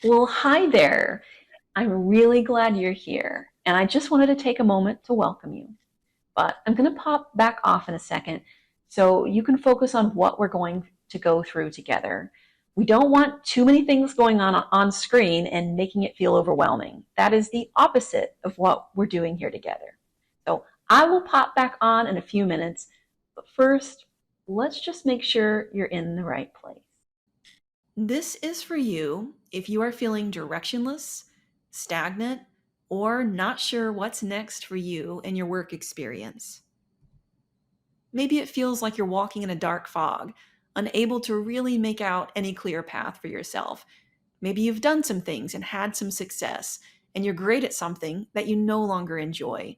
Well, hi there. I'm really glad you're here. And I just wanted to take a moment to welcome you. But I'm going to pop back off in a second so you can focus on what we're going to go through together. We don't want too many things going on screen and making it feel overwhelming. That is the opposite of what we're doing here together. So I will pop back on in a few minutes. But first, let's just make sure you're in the right place. This is for you if you are feeling directionless, stagnant, or not sure what's next for you in your work experience. Maybe it feels like you're walking in a dark fog, unable to really make out any clear path for yourself. Maybe you've done some things and had some success, and you're great at something that you no longer enjoy.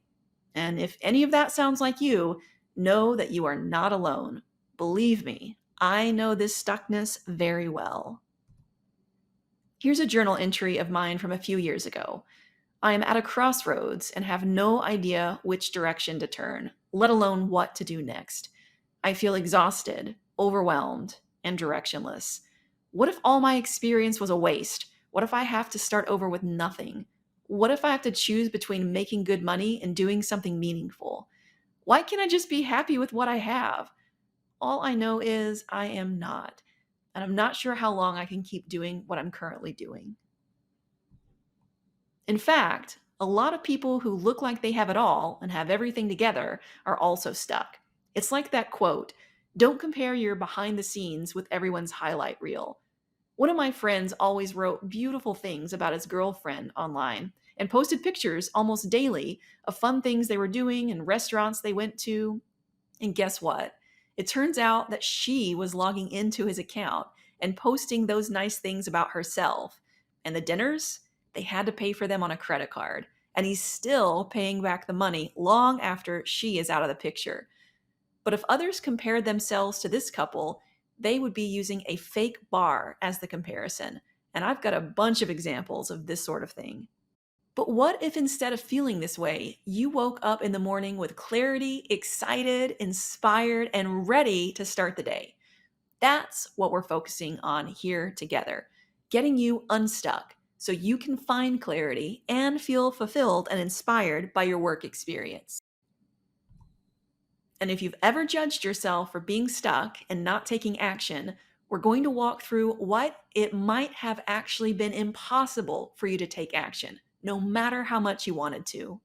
And if any of that sounds like you, know that you are not alone. Believe me, I know this stuckness very well. Here's a journal entry of mine from a few years ago. I am at a crossroads and have no idea which direction to turn, let alone what to do next. I feel exhausted, overwhelmed, and directionless. What if all my experience was a waste? What if I have to start over with nothing? What if I have to choose between making good money and doing something meaningful? Why can't I just be happy with what I have? All I know is I am not, and I'm not sure how long I can keep doing what I'm currently doing. In fact, a lot of people who look like they have it all and have everything together are also stuck. It's like that quote, don't compare your behind the scenes with everyone's highlight reel. One of my friends always wrote beautiful things about his girlfriend online and posted pictures almost daily of fun things they were doing and restaurants they went to. And guess what? It turns out that she was logging into his account and posting those nice things about herself. And the dinners, they had to pay for them on a credit card. And he's still paying back the money long after she is out of the picture. But if others compared themselves to this couple, they would be using a fake bar as the comparison. And I've got a bunch of examples of this sort of thing. But what if instead of feeling this way, you woke up in the morning with clarity, excited, inspired, and ready to start the day? That's what we're focusing on here together, getting you unstuck so you can find clarity and feel fulfilled and inspired by your work experience. And if you've ever judged yourself for being stuck and not taking action, we're going to walk through what it might have actually been impossible for you to take action, no matter how much you wanted to.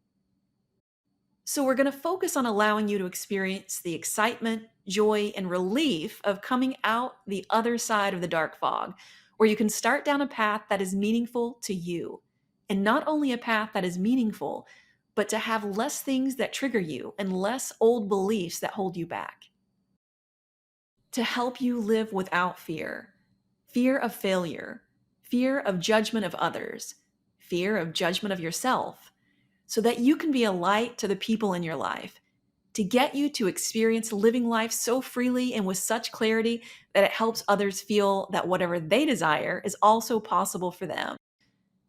So, we're going to focus on allowing you to experience the excitement, joy, and relief of coming out the other side of the dark fog, where you can start down a path that is meaningful to you. And not only a path that is meaningful, but to have less things that trigger you and less old beliefs that hold you back. To help you live without fear, fear of failure, fear of judgment of others, fear of judgment of yourself, so that you can be a light to the people in your life, to get you to experience living life so freely and with such clarity that it helps others feel that whatever they desire is also possible for them,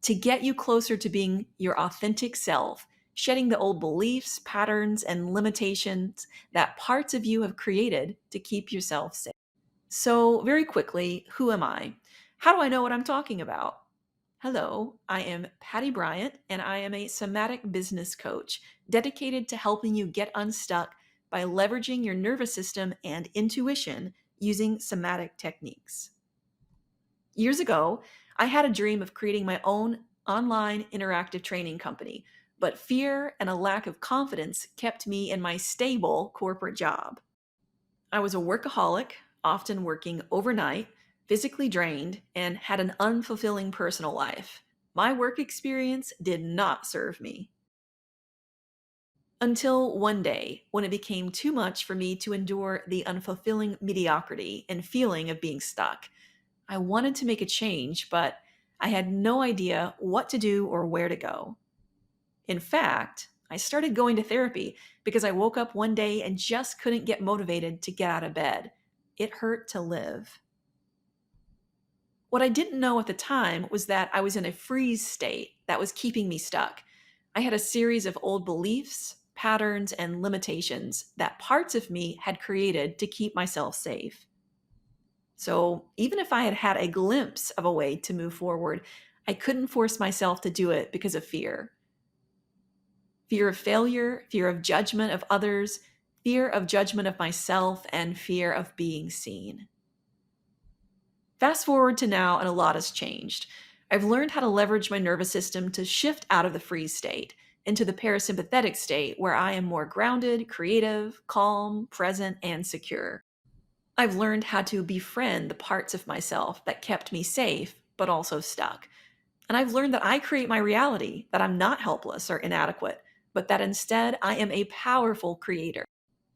to get you closer to being your authentic self, shedding the old beliefs, patterns, and limitations that parts of you have created to keep yourself safe. So, very quickly, who am I? How do I know what I'm talking about? Hello, I am Patty Bryant, and I am a somatic business coach dedicated to helping you get unstuck by leveraging your nervous system and intuition using somatic techniques. Years ago, I had a dream of creating my own online interactive training company, but fear and a lack of confidence kept me in my stable corporate job. I was a workaholic, often working overnight, physically drained, and had an unfulfilling personal life. My work experience did not serve me. Until one day, when it became too much for me to endure the unfulfilling mediocrity and feeling of being stuck. I wanted to make a change, but I had no idea what to do or where to go. In fact, I started going to therapy because I woke up one day and just couldn't get motivated to get out of bed. It hurt to live. What I didn't know at the time was that I was in a freeze state that was keeping me stuck. I had a series of old beliefs, patterns, and limitations that parts of me had created to keep myself safe. So even if I had had a glimpse of a way to move forward, I couldn't force myself to do it because of fear. Fear of failure, fear of judgment of others, fear of judgment of myself, and fear of being seen. Fast forward to now, and a lot has changed. I've learned how to leverage my nervous system to shift out of the freeze state into the parasympathetic state where I am more grounded, creative, calm, present, and secure. I've learned how to befriend the parts of myself that kept me safe, but also stuck. And I've learned that I create my reality, that I'm not helpless or inadequate, but that instead I am a powerful creator.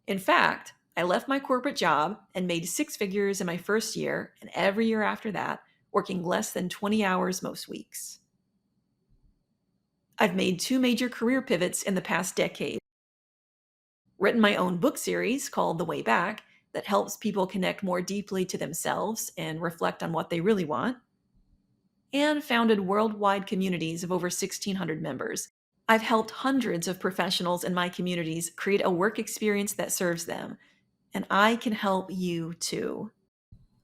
In fact, I left my corporate job and made six figures in my first year and every year after that, working less than 20 hours most weeks. I've made two major career pivots in the past decade, written my own book series called The Way Back that helps people connect more deeply to themselves and reflect on what they really want, and founded worldwide communities of over 1,600 members. I've helped hundreds of professionals in my communities create a work experience that serves them, and I can help you too.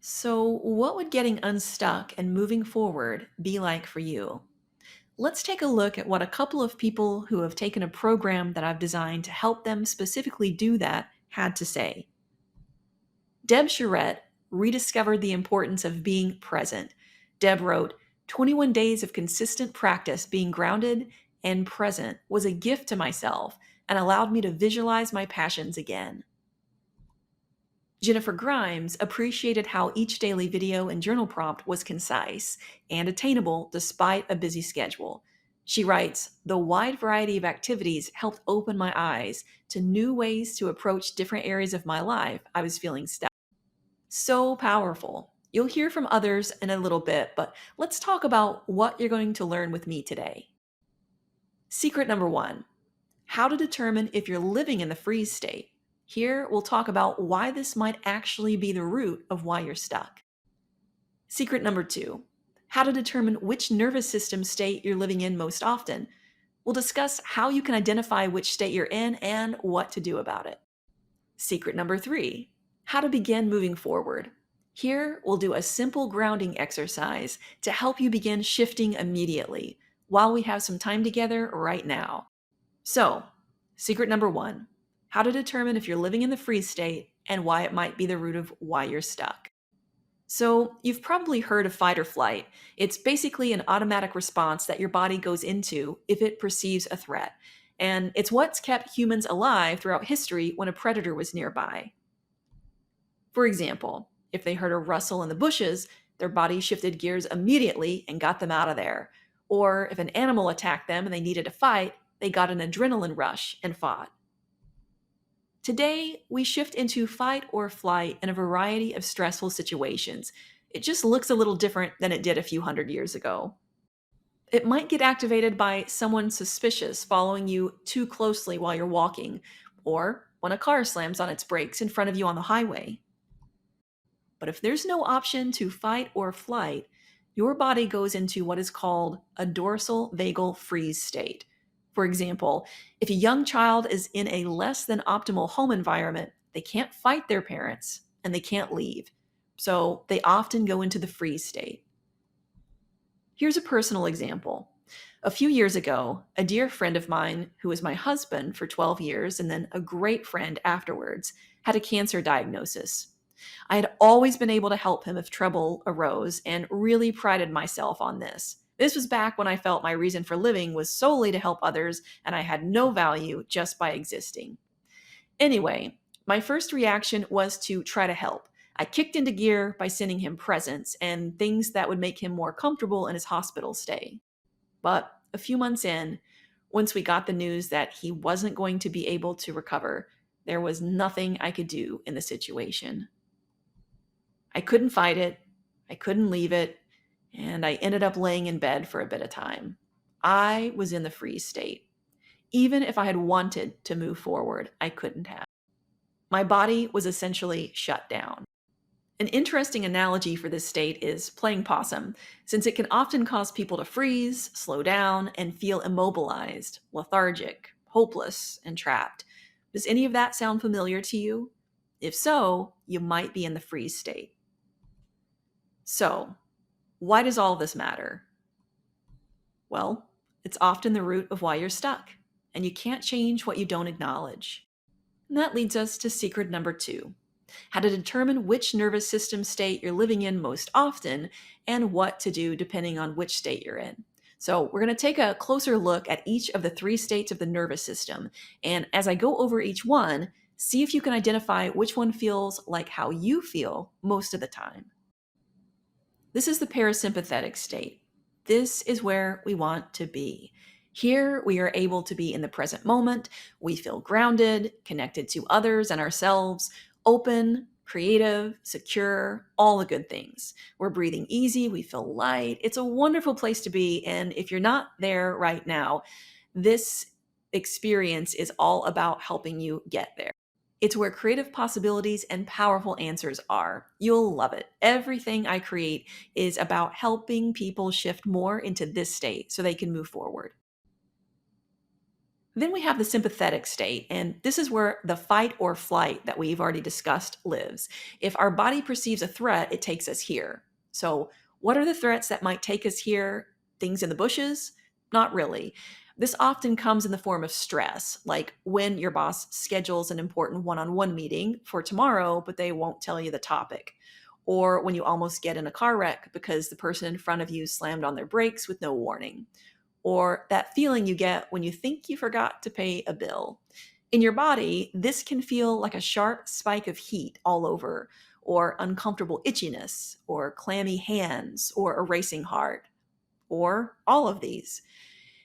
So, what would getting unstuck and moving forward be like for you? Let's take a look at what a couple of people who have taken a program that I've designed to help them specifically do that had to say. Deb Charette rediscovered the importance of being present. Deb wrote, 21 days of consistent practice being grounded and present was a gift to myself and allowed me to visualize my passions again. Jennifer Grimes appreciated how each daily video and journal prompt was concise and attainable despite a busy schedule. She writes, the wide variety of activities helped open my eyes to new ways to approach different areas of my life I was feeling stuck. So powerful. You'll hear from others in a little bit, but let's talk about what you're going to learn with me today. Secret number one: how to determine if you're living in the freeze state. Here, we'll talk about why this might actually be the root of why you're stuck. Secret number two: how to determine which nervous system state you're living in most often. We'll discuss how you can identify which state you're in and what to do about it. Secret number three: how to begin moving forward. Here, we'll do a simple grounding exercise to help you begin shifting immediately while we have some time together right now. So, secret number one: how to determine if you're living in the freeze state and why it might be the root of why you're stuck. So, you've probably heard of fight or flight. It's basically an automatic response that your body goes into if it perceives a threat. And it's what's kept humans alive throughout history when a predator was nearby. For example, if they heard a rustle in the bushes, their body shifted gears immediately and got them out of there. Or if an animal attacked them and they needed to fight, they got an adrenaline rush and fought. Today, we shift into fight or flight in a variety of stressful situations. It just looks a little different than it did a few hundred years ago. It might get activated by someone suspicious following you too closely while you're walking, or when a car slams on its brakes in front of you on the highway. But if there's no option to fight or flight, your body goes into what is called a dorsal vagal freeze state. For example, if a young child is in a less than optimal home environment, they can't fight their parents and they can't leave. So they often go into the freeze state. Here's a personal example. A few years ago, a dear friend of mine, who was my husband for 12 years and then a great friend afterwards, had a cancer diagnosis. I had always been able to help him if trouble arose and really prided myself on this. This was back when I felt my reason for living was solely to help others and I had no value just by existing. Anyway, my first reaction was to try to help. I kicked into gear by sending him presents and things that would make him more comfortable in his hospital stay. But a few months in, once we got the news that he wasn't going to be able to recover, there was nothing I could do in the situation. I couldn't fight it, I couldn't leave it, and I ended up laying in bed for a bit of time. I was in the freeze state. Even if I had wanted to move forward, I couldn't have. My body was essentially shut down. An interesting analogy for this state is playing possum, since it can often cause people to freeze, slow down, and feel immobilized, lethargic, hopeless, and trapped. Does any of that sound familiar to you? If so, you might be in the freeze state. So, why does all this matter? Well, it's often the root of why you're stuck, and you can't change what you don't acknowledge. And that leads us to secret number 2: how to determine which nervous system state you're living in most often and what to do depending on which state you're in. So, we're going to take a closer look at each of the 3 states of the nervous system. And as I go over each one, see if you can identify which one feels like how you feel most of the time. This is the parasympathetic state. This is where we want to be. Here, we are able to be in the present moment. We feel grounded, connected to others and ourselves, open, creative, secure, all the good things. We're breathing easy. We feel light. It's a wonderful place to be. And if you're not there right now, this experience is all about helping you get there. It's where creative possibilities and powerful answers are. You'll love it. Everything I create is about helping people shift more into this state so they can move forward. Then we have the sympathetic state, and this is where the fight or flight that we've already discussed lives. If our body perceives a threat, it takes us here. So, what are the threats that might take us here? Things in the bushes? Not really. This often comes in the form of stress, like when your boss schedules an important one on one meeting for tomorrow, but they won't tell you the topic. Or when you almost get in a car wreck because the person in front of you slammed on their brakes with no warning, or that feeling you get when you think you forgot to pay a bill. In your body, this can feel like a sharp spike of heat all over, or uncomfortable itchiness, or clammy hands, or a racing heart, or all of these.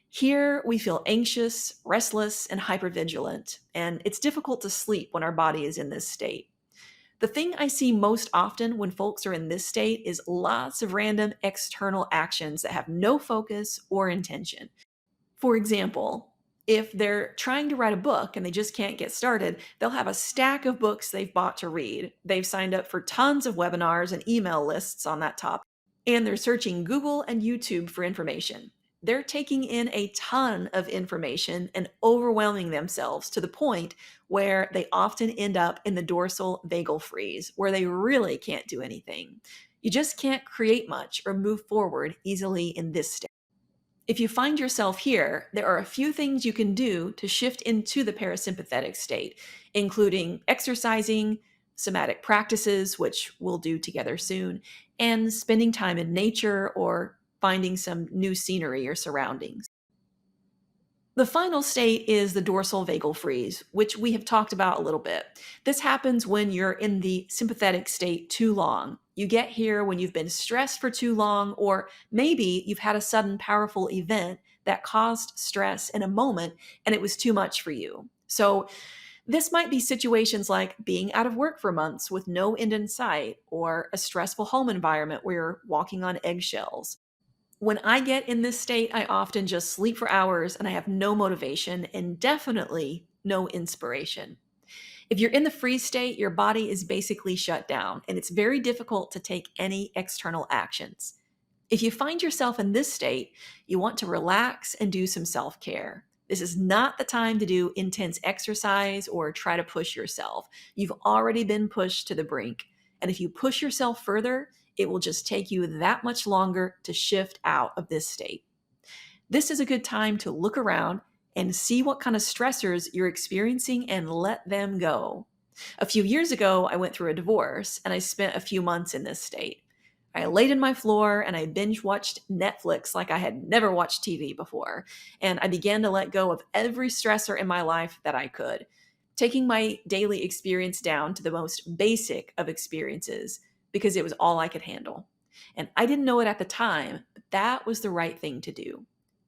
Here, we feel anxious, restless, and hypervigilant, and it's difficult to sleep when our body is in this state. The thing I see most often when folks are in this state is lots of random external actions that have no focus or intention. For example, if they're trying to write a book and they just can't get started, they'll have a stack of books they've bought to read. They've signed up for tons of webinars and email lists on that topic, and they're searching Google and YouTube for information. They're taking in a ton of information and overwhelming themselves to the point where they often end up in the dorsal vagal freeze, where they really can't do anything. You just can't create much or move forward easily in this state. If you find yourself here, there are a few things you can do to shift into the parasympathetic state, including exercising, somatic practices, which we'll do together soon, and spending time in nature or finding some new scenery or surroundings. The final state is the dorsal vagal freeze, which we have talked about a little bit. This happens when you're in the sympathetic state too long. You get here when you've been stressed for too long, or maybe you've had a sudden powerful event that caused stress in a moment and it was too much for you. So, this might be situations like being out of work for months with no end in sight, or a stressful home environment where you're walking on eggshells. When I get in this state, I often just sleep for hours and I have no motivation and definitely no inspiration. If you're in the freeze state, your body is basically shut down and it's very difficult to take any external actions. If you find yourself in this state, you want to relax and do some self care. This is not the time to do intense exercise or try to push yourself. You've already been pushed to the brink. And if you push yourself further, it will just take you that much longer to shift out of this state. This is a good time to look around and see what kind of stressors you're experiencing and let them go. A few years ago, I went through a divorce and I spent a few months in this state. I laid in my floor and I binge watched Netflix like I had never watched TV before. And I began to let go of every stressor in my life that I could, taking my daily experience down to the most basic of experiences because it was all I could handle. And I didn't know it at the time, but that was the right thing to do.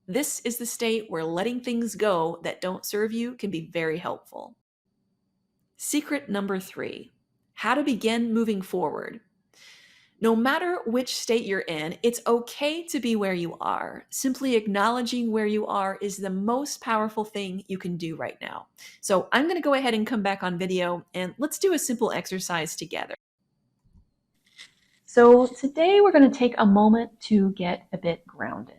This is the state where letting things go that don't serve you can be very helpful. Secret number 3: how to begin moving forward. No matter which state you're in, it's okay to be where you are. Simply acknowledging where you are is the most powerful thing you can do right now. So I'm going to go ahead and come back on video and let's do a simple exercise together. So today we're going to take a moment to get a bit grounded.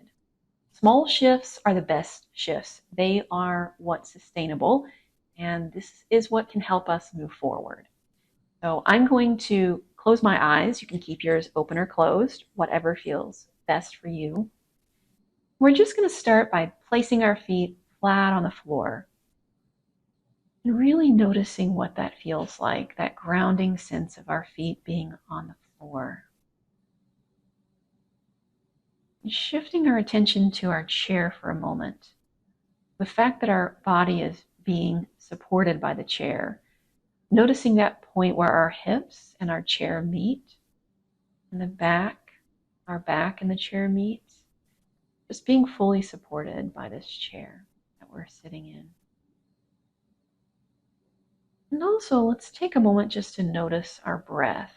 Small shifts are the best shifts. They are what's sustainable, and this is what can help us move forward. So I'm going to close my eyes. You can keep yours open or closed, whatever feels best for you. We're just going to start by placing our feet flat on the floor and really noticing what that feels like, that grounding sense of our feet being on the floor. And shifting our attention to our chair for a moment. The fact that our body is being supported by the chair, noticing that point where our hips and our chair meet, and the back, our back and the chair meet, just being fully supported by this chair that we're sitting in. And also, let's take a moment just to notice our breath.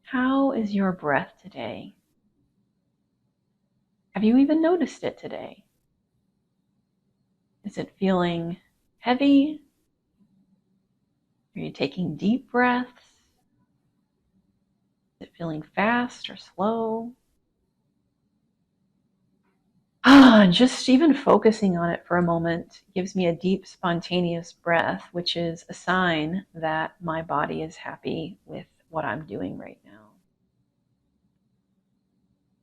How is your breath today? Have you even noticed it today? Is it feeling heavy? Are you taking deep breaths? Is it feeling fast or slow? Just even focusing on it for a moment gives me a deep, spontaneous breath, which is a sign that my body is happy with what I'm doing right now.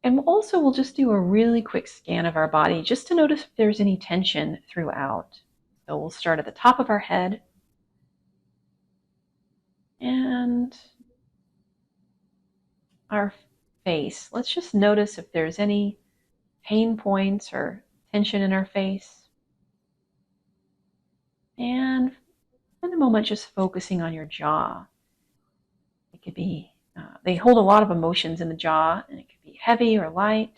And also, we'll just do a really quick scan of our body just to notice if there's any tension throughout. So we'll start at the top of our head and our face. Let's just notice if there's any pain points or tension in our face. And spend a moment just focusing on your jaw. It could be, they hold a lot of emotions in the jaw, and it could be heavy or light.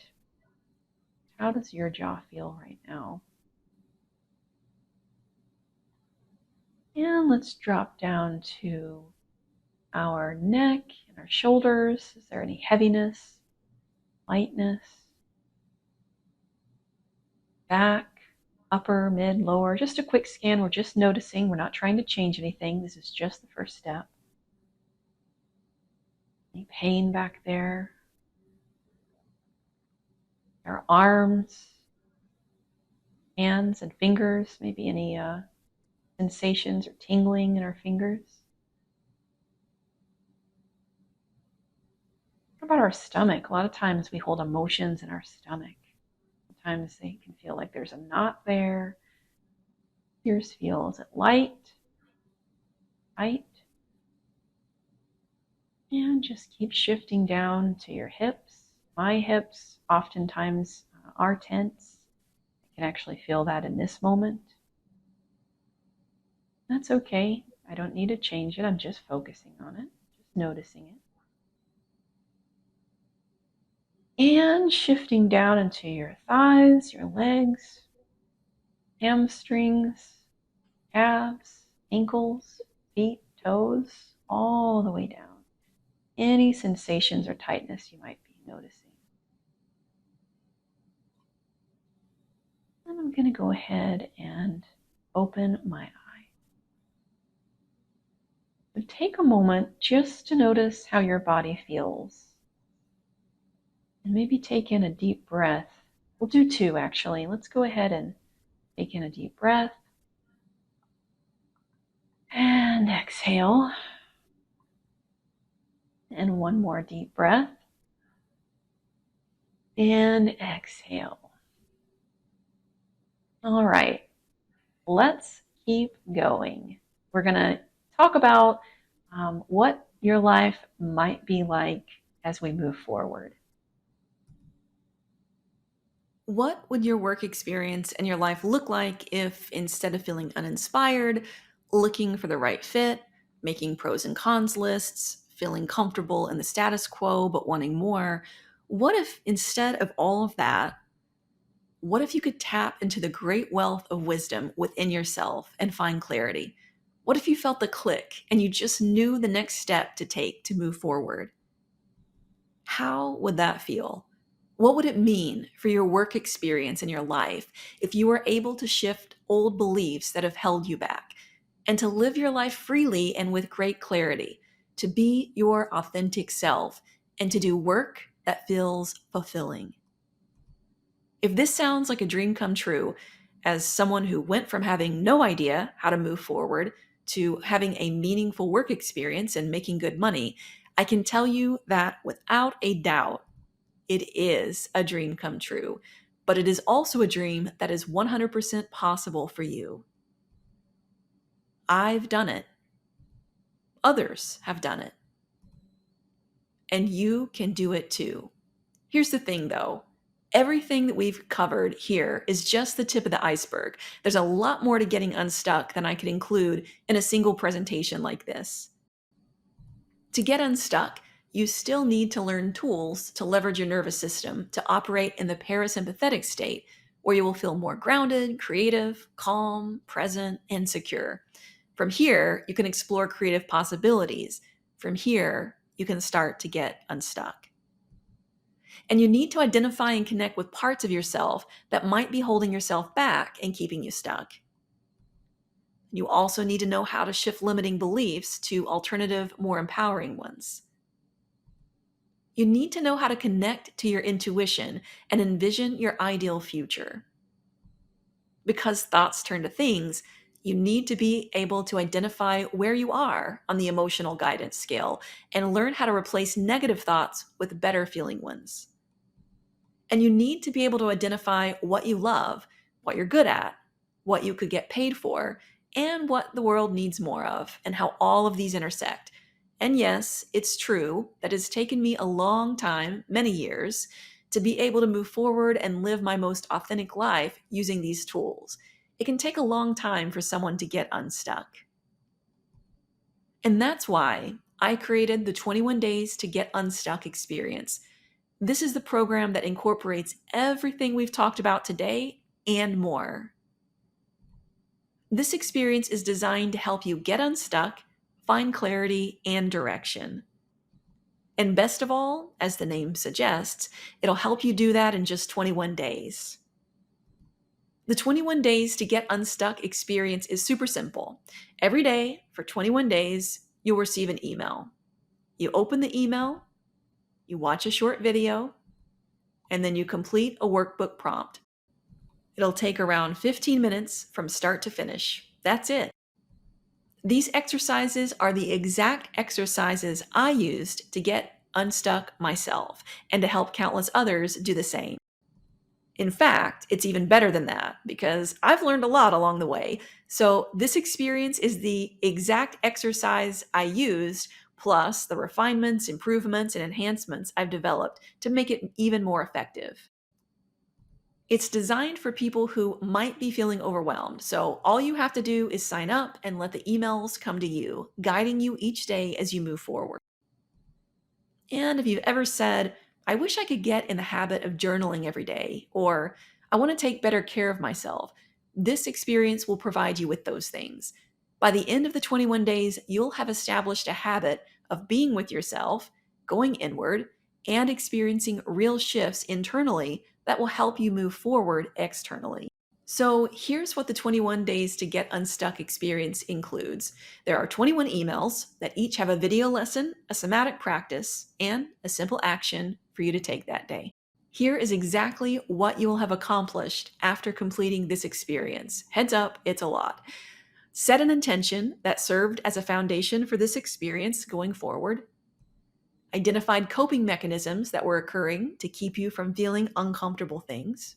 How does your jaw feel right now? And let's drop down to our neck and our shoulders. Is there any heaviness, lightness? Back, upper, mid, lower. Just a quick scan. We're just noticing. We're not trying to change anything. This is just the first step. Any pain back there? Our arms, hands, and fingers. Maybe any sensations or tingling in our fingers. What about our stomach? A lot of times we hold emotions in our stomach. Sometimes they can feel like there's a knot there. Yours feels it light, tight, and just keep shifting down to your hips. My hips oftentimes are tense. I can actually feel that in this moment. That's okay. I don't need to change it. I'm just focusing on it, just noticing it. And shifting down into your thighs, your legs, hamstrings, calves, ankles, feet, toes, all the way down. Any sensations or tightness you might be noticing. And I'm going to go ahead and open my eye. So take a moment just to notice how your body feels. And maybe take in a deep breath. We'll do two actually. Let's go ahead and take in a deep breath. And exhale. And one more deep breath. And exhale. All right, let's keep going. We're going to talk about what your life might be like as we move forward. What would your work experience and your life look like if instead of feeling uninspired, looking for the right fit, making pros and cons lists, feeling comfortable in the status quo but wanting more, what if instead of all of that, what if you could tap into the great wealth of wisdom within yourself and find clarity? What if you felt the click and you just knew the next step to take to move forward? How would that feel? What would it mean for your work experience in your life if you were able to shift old beliefs that have held you back and to live your life freely and with great clarity, to be your authentic self and to do work that feels fulfilling? If this sounds like a dream come true, as someone who went from having no idea how to move forward to having a meaningful work experience and making good money, I can tell you that without a doubt, it is a dream come true. But it is also a dream that is 100% possible for you. I've done it. Others have done it. And you can do it too. Here's the thing though. Everything that we've covered here is just the tip of the iceberg. There's a lot more to getting unstuck than I could include in a single presentation like this. To get unstuck, you still need to learn tools to leverage your nervous system to operate in the parasympathetic state, where you will feel more grounded, creative, calm, present, and secure. From here, you can explore creative possibilities. From here, you can start to get unstuck. And you need to identify and connect with parts of yourself that might be holding yourself back and keeping you stuck. You also need to know how to shift limiting beliefs to alternative, more empowering ones. You need to know how to connect to your intuition and envision your ideal future. Because thoughts turn to things, you need to be able to identify where you are on the emotional guidance scale and learn how to replace negative thoughts with better feeling ones. And you need to be able to identify what you love, what you're good at, what you could get paid for, and what the world needs more of, and how all of these intersect. And yes, it's true that it's taken me a long time, many years, to be able to move forward and live my most authentic life using these tools. It can take a long time for someone to get unstuck. And that's why I created the 21 Days to Get Unstuck experience. This is the program that incorporates everything we've talked about today and more. This experience is designed to help you get unstuck, find clarity and direction. And best of all, as the name suggests, it'll help you do that in just 21 days. The 21 Days to Get Unstuck experience is super simple. Every day for 21 days, you'll receive an email. You open the email, you watch a short video, and then you complete a workbook prompt. It'll take around 15 minutes from start to finish. That's it. These exercises are the exact exercises I used to get unstuck myself and to help countless others do the same. In fact, it's even better than that because I've learned a lot along the way. So, this experience is the exact exercise I used, plus the refinements, improvements, and enhancements I've developed to make it even more effective. It's designed for people who might be feeling overwhelmed. So all you have to do is sign up and let the emails come to you, guiding you each day as you move forward. And if you've ever said, I wish I could get in the habit of journaling every day, or I want to take better care of myself, this experience will provide you with those things. By the end of the 21 days, you'll have established a habit of being with yourself, going inward, and experiencing real shifts internally that will help you move forward externally. So here's what the 21 Days to Get Unstuck experience includes. There are 21 emails that each have a video lesson, a somatic practice, and a simple action for you to take that day. Here is exactly what you will have accomplished after completing this experience. Heads up, it's a lot. Set an intention that served as a foundation for this experience going forward. Identified coping mechanisms that were occurring to keep you from feeling uncomfortable things.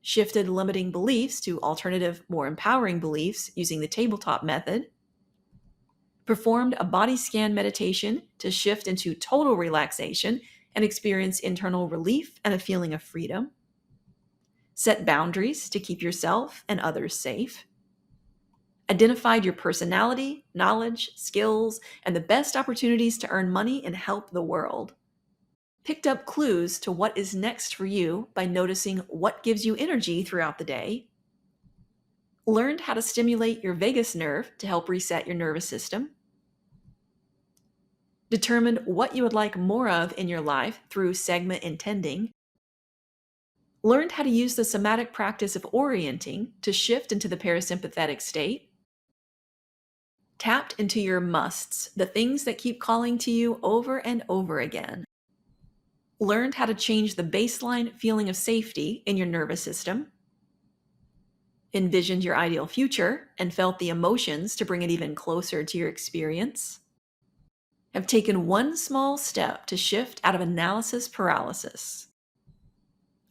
Shifted limiting beliefs to alternative, more empowering beliefs using the tabletop method. Performed a body scan meditation to shift into total relaxation and experience internal relief and a feeling of freedom. Set boundaries to keep yourself and others safe. Identified your personality, knowledge, skills, and the best opportunities to earn money and help the world. Picked up clues to what is next for you by noticing what gives you energy throughout the day. Learned how to stimulate your vagus nerve to help reset your nervous system. Determined what you would like more of in your life through segment intending. Learned how to use the somatic practice of orienting to shift into the parasympathetic state. Tapped into your musts, the things that keep calling to you over and over again. Learned how to change the baseline feeling of safety in your nervous system. envisioned your ideal future and felt the emotions to bring it even closer to your experience, have taken one small step to shift out of analysis paralysis,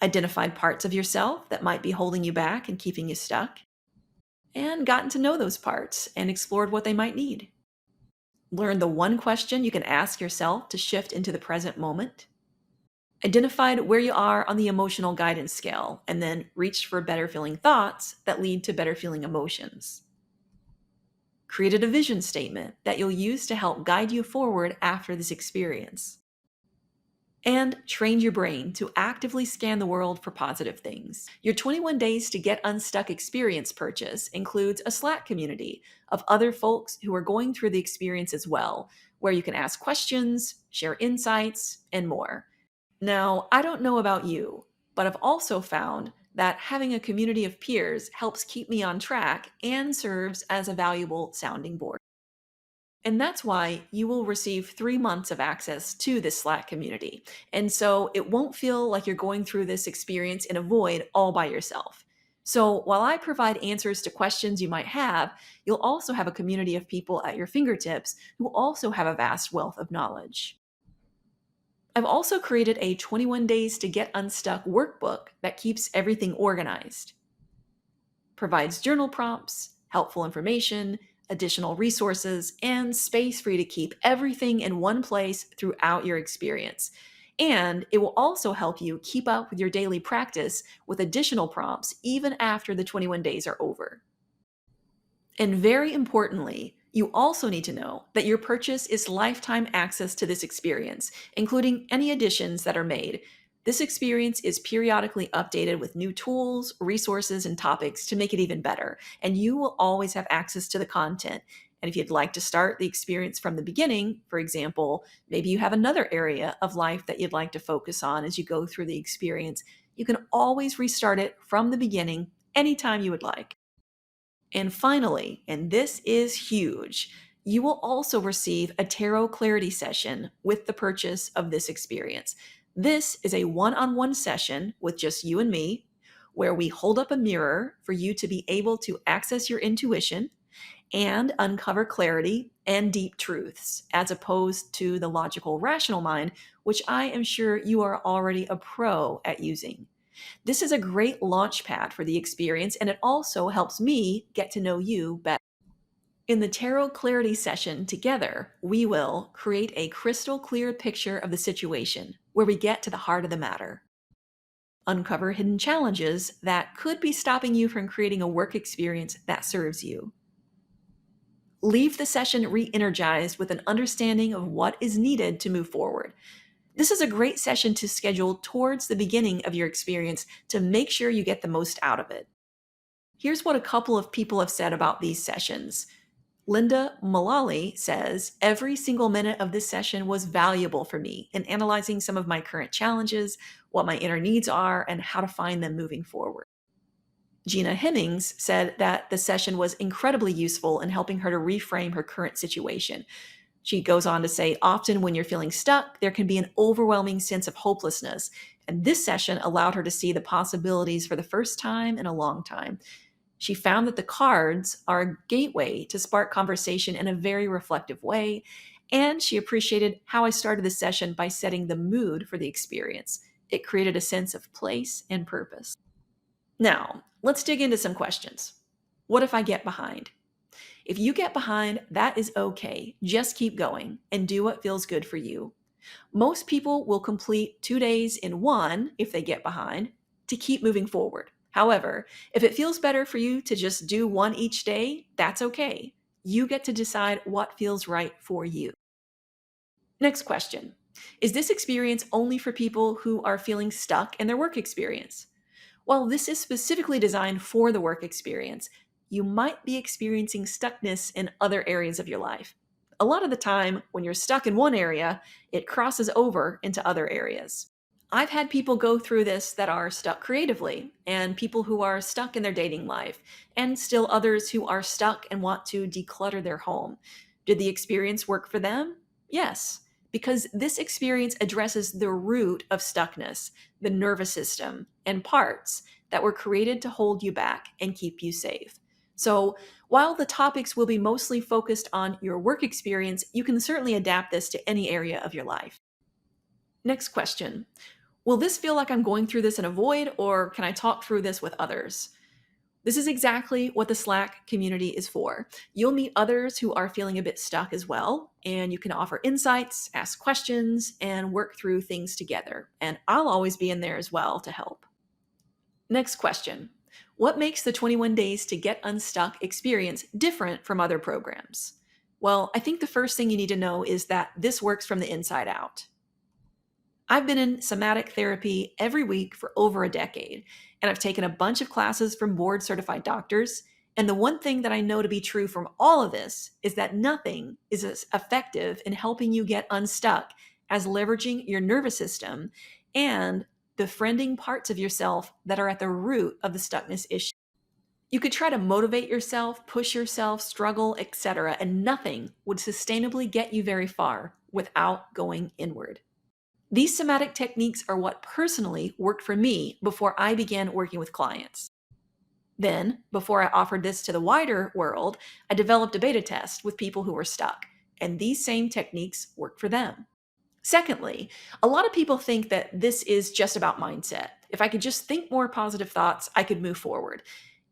identified parts of yourself that might be holding you back and keeping you stuck, and gotten to know those parts and explored what they might need. Learn the one question you can ask yourself to shift into the present moment. Identified where you are on the emotional guidance scale, and then reached for better feeling thoughts that lead to better feeling emotions. Created a vision statement that you'll use to help guide you forward after this experience. And trained your brain to actively scan the world for positive things. Your 21 Days to Get Unstuck experience purchase includes a Slack community of other folks who are going through the experience as well, where you can ask questions, share insights, and more. Now, I don't know about you, but I've also found that having a community of peers helps keep me on track and serves as a valuable sounding board. And that's why you will receive 3 months of access to this Slack community. And so it won't feel like you're going through this experience in a void all by yourself. So while I provide answers to questions you might have, you'll also have a community of people at your fingertips who also have a vast wealth of knowledge. I've also created a 21 Days to Get Unstuck workbook that keeps everything organized, provides journal prompts, helpful information, additional resources, and space for you to keep everything in one place throughout your experience. And it will also help you keep up with your daily practice with additional prompts even after the 21 days are over. And very importantly, you also need to know that your purchase is lifetime access to this experience, including any additions that are made. This experience is periodically updated with new tools, resources, and topics to make it even better, and you will always have access to the content. And if you'd like to start the experience from the beginning, for example, maybe you have another area of life that you'd like to focus on as you go through the experience, you can always restart it from the beginning anytime you would like. And finally, and this is huge, you will also receive a tarot clarity session with the purchase of this experience. This is a one on one session with just you and me, where we hold up a mirror for you to be able to access your intuition and uncover clarity and deep truths, as opposed to the logical, rational mind, which I am sure you are already a pro at using. This is a great launch pad for the experience, and it also helps me get to know you better. In the Tarot Clarity session together, we will create a crystal clear picture of the situation where we get to the heart of the matter, uncover hidden challenges that could be stopping you from creating a work experience that serves you, leave the session re energized with an understanding of what is needed to move forward. This is a great session to schedule towards the beginning of your experience to make sure you get the most out of it. Here's what a couple of people have said about these sessions. Linda Mullally says, every single minute of this session was valuable for me in analyzing some of my current challenges, what my inner needs are, and how to find them moving forward. Gina Hemmings said that the session was incredibly useful in helping her to reframe her current situation. She goes on to say, often when you're feeling stuck, there can be an overwhelming sense of hopelessness. And this session allowed her to see the possibilities for the first time in a long time. She found that the cards are a gateway to spark conversation in a very reflective way. And she appreciated how I started the session by setting the mood for the experience. It created a sense of place and purpose. Now, let's dig into some questions. What if I get behind? If you get behind, that is okay. Just keep going and do what feels good for you. Most people will complete 2 days in one if they get behind to keep moving forward. However, if it feels better for you to just do one each day, that's okay. You get to decide what feels right for you. Next question. Is this experience only for people who are feeling stuck in their work experience? While this is specifically designed for the work experience, you might be experiencing stuckness in other areas of your life. A lot of the time, when you're stuck in one area, it crosses over into other areas. I've had people go through this that are stuck creatively, and people who are stuck in their dating life, and still others who are stuck and want to declutter their home. Did the experience work for them? Yes, because this experience addresses the root of stuckness, the nervous system, and parts that were created to hold you back and keep you safe. So, while the topics will be mostly focused on your work experience, you can certainly adapt this to any area of your life. Next question. Will this feel like I'm going through this in a void, or can I talk through this with others? This is exactly what the Slack community is for. You'll meet others who are feeling a bit stuck as well, and you can offer insights, ask questions, and work through things together. And I'll always be in there as well to help. Next question. What makes the 21 Days to Get Unstuck experience different from other programs? Well, I think the first thing you need to know is that this works from the inside out. I've been in somatic therapy every week for over a decade, and I've taken a bunch of classes from board certified doctors. And the one thing that I know to be true from all of this is that nothing is as effective in helping you get unstuck as leveraging your nervous system and befriending parts of yourself that are at the root of the stuckness issue. You could try to motivate yourself, push yourself, struggle, etc., and nothing would sustainably get you very far without going inward. These somatic techniques are what personally worked for me before I began working with clients. Then, before I offered this to the wider world, I developed a beta test with people who were stuck, and these same techniques work for them. Secondly, a lot of people think that this is just about mindset. If I could just think more positive thoughts, I could move forward.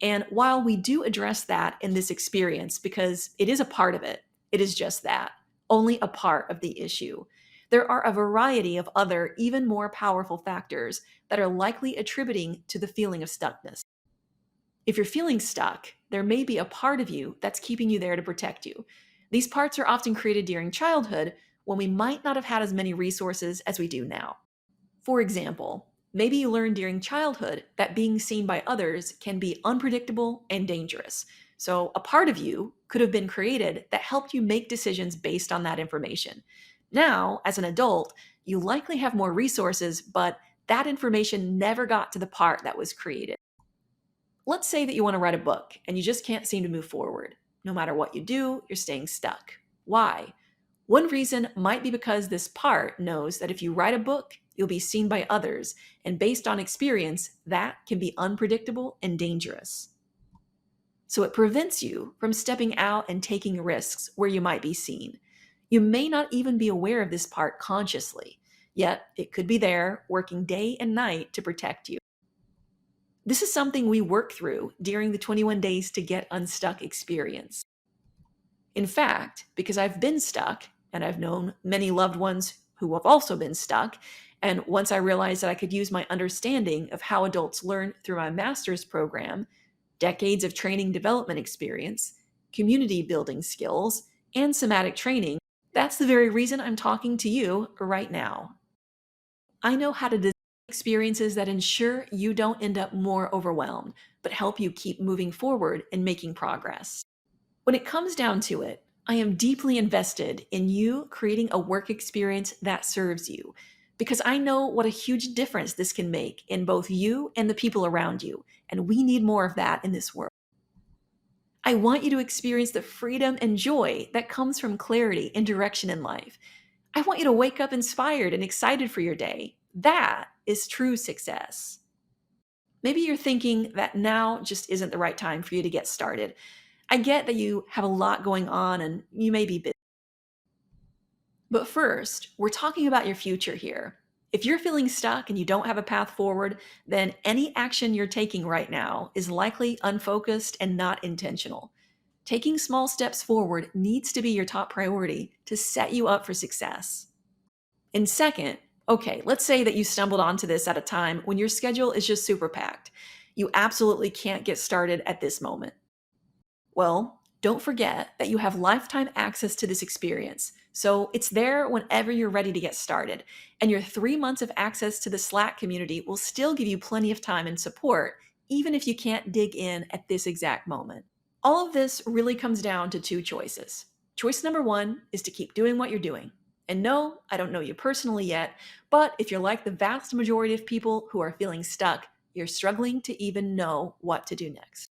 And while we do address that in this experience, because it is a part of it, it is just that, only a part of the issue. There are a variety of other, even more powerful factors that are likely attributing to the feeling of stuckness. If you're feeling stuck, there may be a part of you that's keeping you there to protect you. These parts are often created during childhood when we might not have had as many resources as we do now. For example, maybe you learned during childhood that being seen by others can be unpredictable and dangerous. So, a part of you could have been created that helped you make decisions based on that information. Now, as an adult, you likely have more resources, but that information never got to the part that was created. Let's say that you want to write a book and you just can't seem to move forward. No matter what you do, you're staying stuck. Why? One reason might be because this part knows that if you write a book, you'll be seen by others, and based on experience, that can be unpredictable and dangerous. So it prevents you from stepping out and taking risks where you might be seen. You may not even be aware of this part consciously, yet it could be there, working day and night to protect you. This is something we work through during the 21 Days to Get Unstuck experience. In fact, because I've been stuck, and I've known many loved ones who have also been stuck, and once I realized that I could use my understanding of how adults learn through my master's program, decades of training development experience, community building skills, and somatic training, that's the very reason I'm talking to you right now. I know how to design experiences that ensure you don't end up more overwhelmed, but help you keep moving forward and making progress. When it comes down to it, I am deeply invested in you creating a work experience that serves you because I know what a huge difference this can make in both you and the people around you, and we need more of that in this world. I want you to experience the freedom and joy that comes from clarity and direction in life. I want you to wake up inspired and excited for your day. That is true success. Maybe you're thinking that now just isn't the right time for you to get started. I get that you have a lot going on and you may be busy. But first, we're talking about your future here. If you're feeling stuck and you don't have a path forward, then any action you're taking right now is likely unfocused and not intentional. Taking small steps forward needs to be your top priority to set you up for success. And second, okay, let's say that you stumbled onto this at a time when your schedule is just super packed. You absolutely can't get started at this moment. Well, don't forget that you have lifetime access to this experience. So it's there whenever you're ready to get started. And your 3 months of access to the Slack community will still give you plenty of time and support, even if you can't dig in at this exact moment. All of this really comes down to two choices. Choice number one is to keep doing what you're doing. And no, I don't know you personally yet, but if you're like the vast majority of people who are feeling stuck, you're struggling to even know what to do next.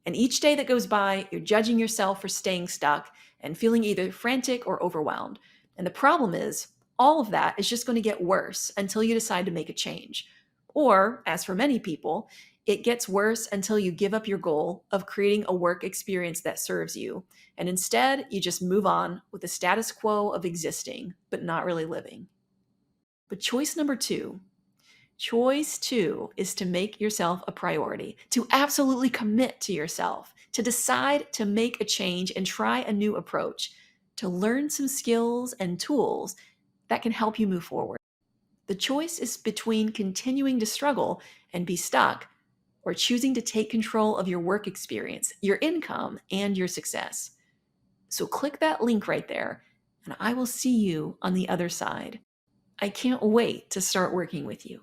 And each day that goes by, you're judging yourself for staying stuck and feeling either frantic or overwhelmed. And the problem is, all of that is just going to get worse until you decide to make a change. Or, as for many people, it gets worse until you give up your goal of creating a work experience that serves you, and instead you just move on with the status quo of existing, but not really living. But choice two is to make yourself a priority, to absolutely commit to yourself, to decide to make a change and try a new approach, to learn some skills and tools that can help you move forward. The choice is between continuing to struggle and be stuck or choosing to take control of your work experience, your income, and your success. So click that link right there, and I will see you on the other side. I can't wait to start working with you.